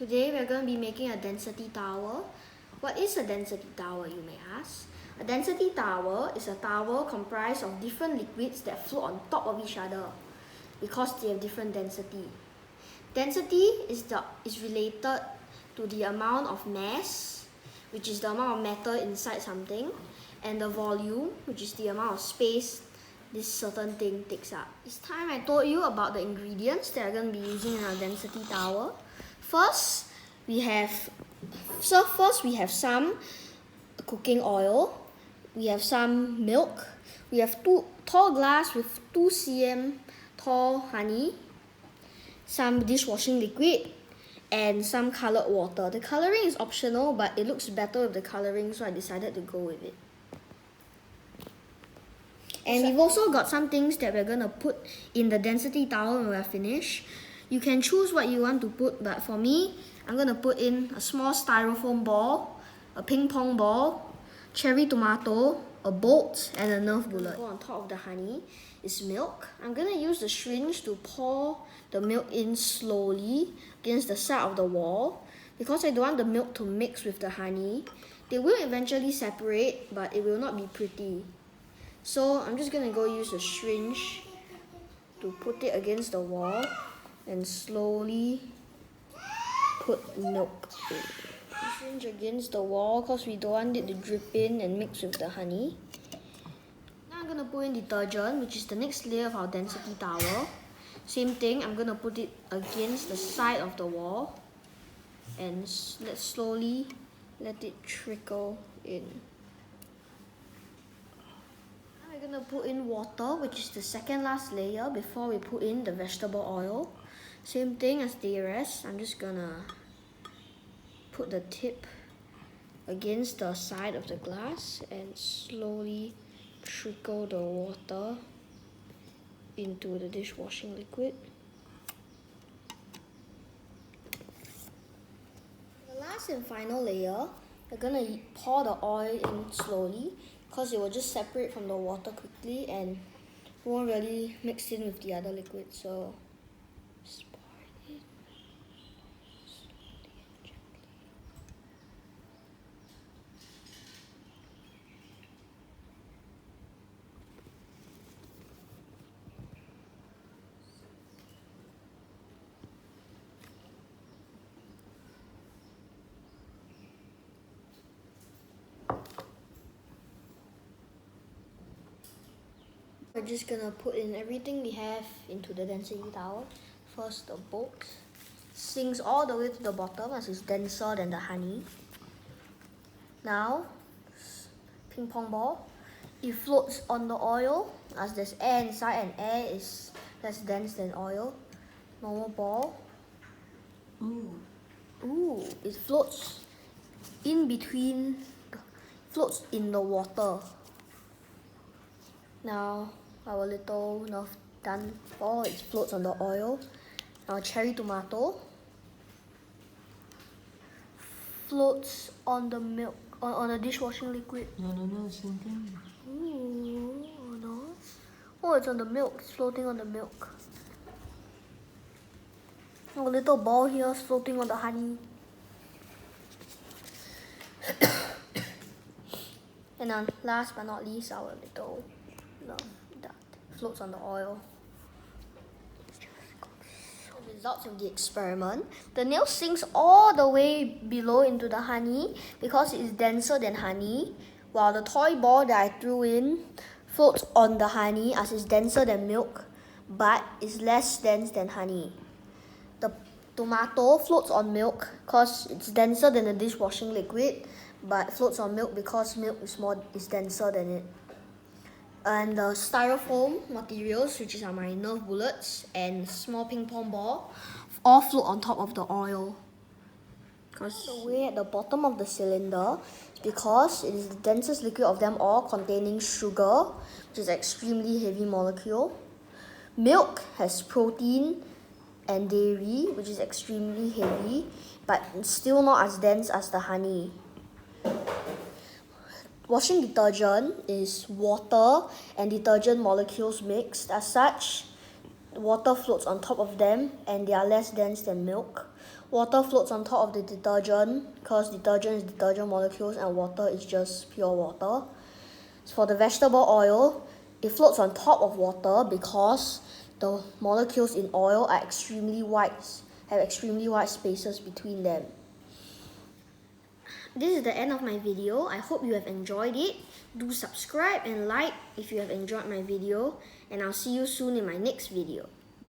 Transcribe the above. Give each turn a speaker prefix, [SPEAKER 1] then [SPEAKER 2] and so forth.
[SPEAKER 1] Today we're going to be making a density tower. What is a density tower, you may ask? A density tower is a tower comprised of different liquids that float on top of each other because they have different density. Density is related to the amount of mass, which is the amount of matter inside something, and the volume, which is the amount of space this certain thing takes up. This time I told you about the ingredients that are going to be using in our density tower. First, we have some cooking oil, we have some milk, we have two tall glass with 2 cm tall honey, some dishwashing liquid, and some colored water. The coloring is optional, but it looks better with the coloring, so I decided to go with it. And we've also got some things that we're going to put in the density tower when we're finished. You can choose what you want to put, but for me, I'm going to put in a small styrofoam ball, a ping pong ball, cherry tomato, a bolt, and a Nerf bullet. On top of the honey is milk. I'm going to use the syringe to pour the milk in slowly against the side of the wall because I don't want the milk to mix with the honey. They will eventually separate, but it will not be pretty. So I'm just going to go use the syringe to put it against the wall and slowly put milk in. Syringe against the wall because we don't want it to drip in and mix with the honey. Now I'm going to put in detergent, which is the next layer of our density tower. Same thing, I'm going to put it against the side of the wall and let's slowly let it trickle in. We're going to put in water, which is the second last layer before we put in the vegetable oil. Same thing as the rest. I'm just going to put the tip against the side of the glass and slowly trickle the water into the dishwashing liquid. The last and final layer, we're going to pour the oil in slowly because it will just separate from the water quickly and won't really mix in with the other liquid. So just pour it in slowly and gently. We're just gonna put in everything we have into the density tower. First, the bolt sinks all the way to the bottom as it's denser than the honey. Now, ping pong ball. It floats on the oil as there's air inside and air is less dense than oil. Normal ball. Ooh, it floats in between, floats in the water. Now, our little Nerf gun ball, it floats on the oil. Our cherry tomato floats on the milk, on the dishwashing liquid.
[SPEAKER 2] No, same thing.
[SPEAKER 1] Ooh, no. Oh, it's on the milk, it's floating on the milk. Our little ball here is floating on the honey. And then last but not least, our little that floats on the oil. The results of the experiment. The nail sinks all the way below into the honey because it is denser than honey, while the toy ball that I threw in floats on the honey as it's denser than milk, but is less dense than honey. The tomato floats on milk because it's denser than the dishwashing liquid, but floats on milk because milk is denser than it. And the styrofoam materials, which are my Nerf bullets and small ping pong ball, all float on top of the oil. Because the way at the bottom of the cylinder is because it is the densest liquid of them all, containing sugar, which is an extremely heavy molecule. Milk has protein and dairy, which is extremely heavy, but still not as dense as the honey. Washing detergent is water and detergent molecules mixed. As such, Water floats on top of them and they are less dense than milk. Water floats on top of the detergent because detergent is detergent molecules and water is just pure water. For the vegetable oil, it floats on top of water because the molecules in oil are extremely wide, have extremely wide spaces between them. This is the end of my video. I hope you have enjoyed it. Do subscribe and like if you have enjoyed my video, and I'll see you soon in my next video.